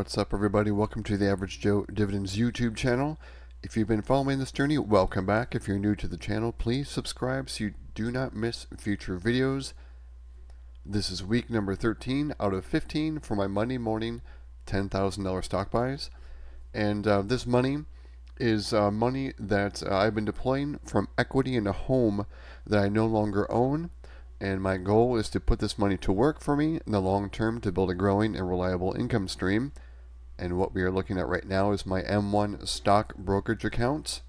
What's up, everybody? Welcome to the Average Joe Dividends YouTube channel. If you've been following this journey, welcome back. If you're new to the channel, please subscribe so you do not miss future videos. This is week number 13 out of 15 for my Monday morning $10,000 stock buys. And this money is money that I've been deploying from equity in a home that I no longer own. And my goal is to put this money to work for me in the long term to build a growing and reliable income stream. And what we are looking at right now is my M1 stock brokerage account.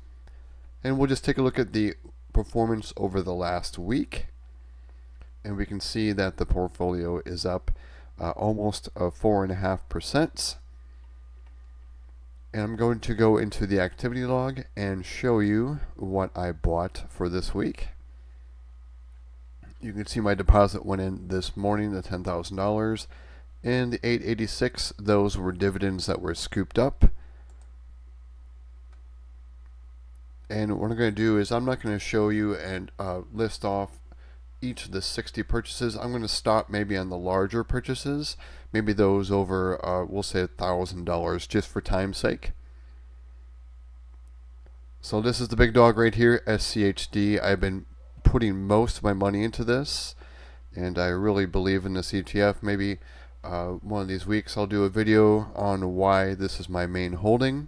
And we'll just take a look at the performance over the last week. And we can see that the portfolio is up almost 4.5%. And I'm going to go into the activity log and show you what I bought for this week. You can see my deposit went in this morning, the $10,000, and the $886. Those were dividends that were scooped up. And what I'm going to do is I'm not going to show you and list off each of the 60 purchases. I'm going to stop maybe on the larger purchases, maybe those over, we'll say $1,000, just for time's sake. So this is the big dog right here, SCHD. I've been putting most of my money into this, and I really believe in this ETF. Maybe one of these weeks I'll do a video on why this is my main holding.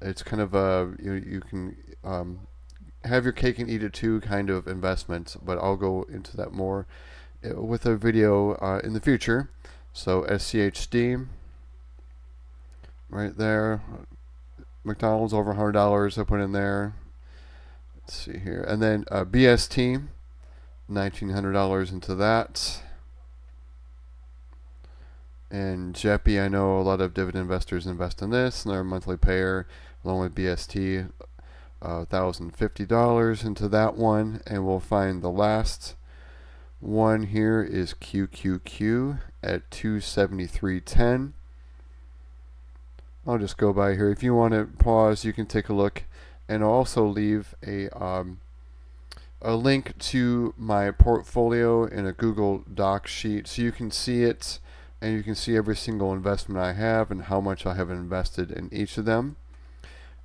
It's kind of a you can have your cake and eat it too kind of investment, but I'll go into that more with a video in the future. So SCHD right there, McDonald's over $100 I put in there. Let's see here, and then BST, $1,900 into that. And JEPI, I know a lot of dividend investors invest in this, and they're a monthly payer, along with BST, $1,050 into that one. And we'll find the last one here is QQQ at $273.10. I'll just go by here. If you want to pause, you can take a look. And I'll also leave a link to my portfolio in a Google Doc sheet so you can see it, and you can see every single investment I have and how much I have invested in each of them.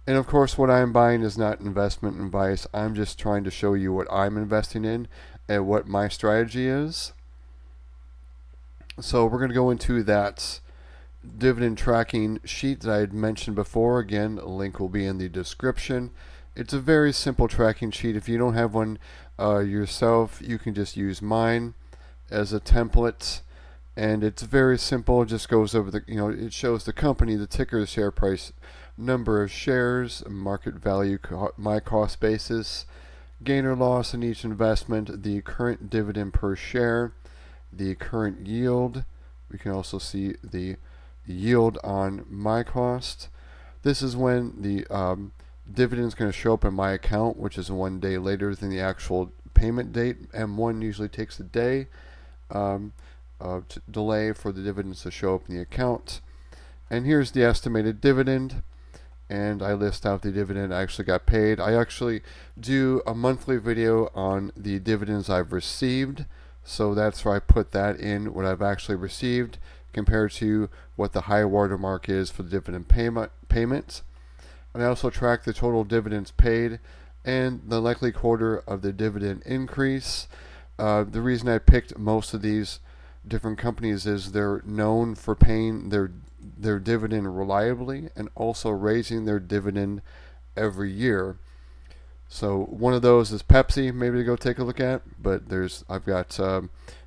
And of course, what I'm buying is not investment advice. I'm just trying to show you what I'm investing in and what my strategy is. So we're going to go into that dividend tracking sheet that I had mentioned before. Again, a link will be in the description. It's a very simple tracking sheet. If you don't have one yourself, you can just use mine as a template, and it's very simple. It just goes over the, it shows the company, the ticker, share price, number of shares, market value, my cost basis, gain or loss in each investment, the current dividend per share, the current yield. We can also see the yield on my cost. This is when the dividend is going to show up in my account, which is 1 day later than the actual payment date. M1 usually takes a day delay for the dividends to show up in the account. And here's the estimated dividend, and I list out the dividend I actually got paid. I actually do a monthly video on the dividends I've received, so that's where I put that in, what I've actually received, compared to what the high water mark is for the dividend payments. And I also track the total dividends paid and the likely quarter of the dividend increase. The reason I picked most of these different companies is they're known for paying their dividend reliably and also raising their dividend every year. So one of those is Pepsi, maybe to go take a look at, but I've got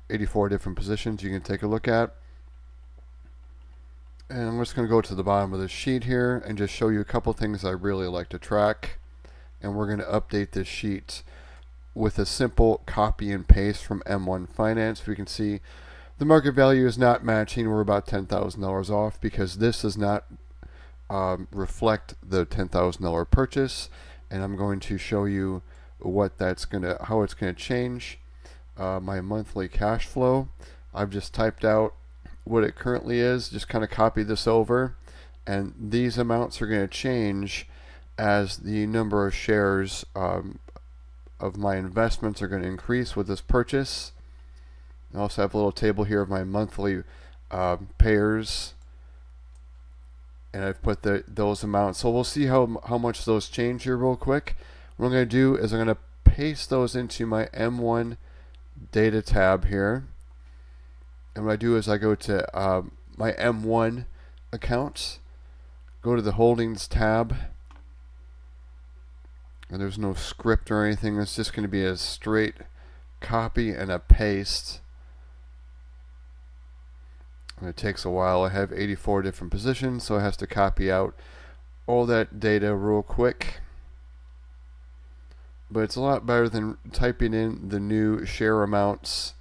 84 different positions you can take a look at. And I'm just going to go to the bottom of the sheet here and just show you a couple things I really like to track. And we're going to update this sheet with a simple copy and paste from M1 Finance. We can see the market value is not matching. We're about $10,000 off because this does not reflect the $10,000 purchase. And I'm going to show you how it's going to change my monthly cash flow. I've just typed out what it currently is, just kind of copy this over, and these amounts are going to change as the number of shares of my investments are going to increase with this purchase. I also have a little table here of my monthly payers and I've put those amounts. So we'll see how much those change here real quick. What I'm going to do is I'm going to paste those into my M1 data tab here. And what I do is I go to my M1 accounts, go to the holdings tab, and there's no script or anything. It's just going to be a straight copy and a paste. And it takes a while. I have 84 different positions, so it has to copy out all that data real quick. But it's a lot better than typing in the new share amounts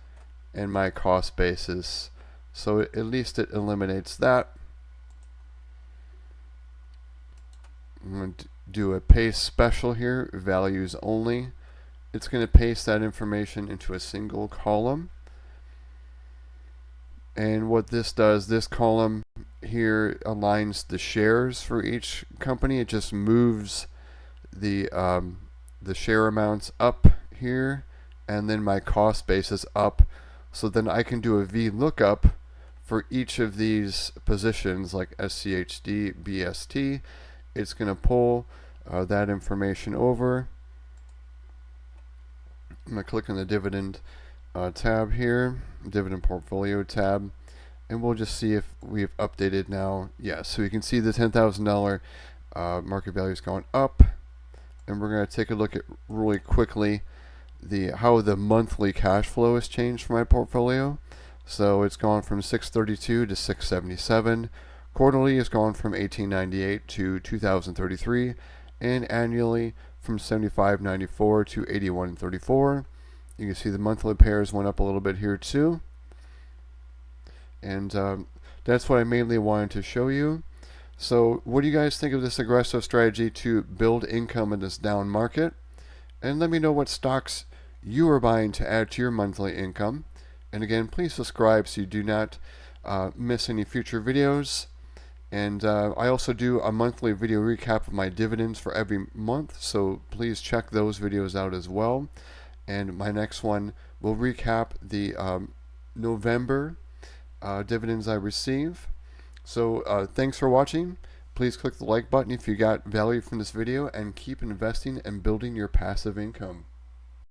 and my cost basis. So at least it eliminates that. I'm going to do a paste special here, values only. It's going to paste that information into a single column. And what this does, this column here aligns the shares for each company. It just moves the share amounts up here, and then my cost basis up. So then I can do a VLOOKUP for each of these positions, like SCHD, BST. It's going to pull that information over. I'm going to click on the dividend tab here, dividend portfolio tab, and we'll just see if we've updated now. Yeah, so you can see the $10,000 market value is going up, and we're going to take a look at really quickly how the monthly cash flow has changed for my portfolio. So it's gone from 632 to 677. Quarterly has gone from 1898 to 2033, and annually from 75.94 to 81.34. You can see the monthly pairs went up a little bit here too, and that's what I mainly wanted to show you. So what do you guys think of this aggressive strategy to build income in this down market? And let me know what stocks you are buying to add to your monthly income. And again, please subscribe so you do not miss any future videos. And I also do a monthly video recap of my dividends for every month, so please check those videos out as well. And my next one will recap the November dividends I receive. So thanks for watching. Please click the like button if you got value from this video, and keep investing and building your passive income.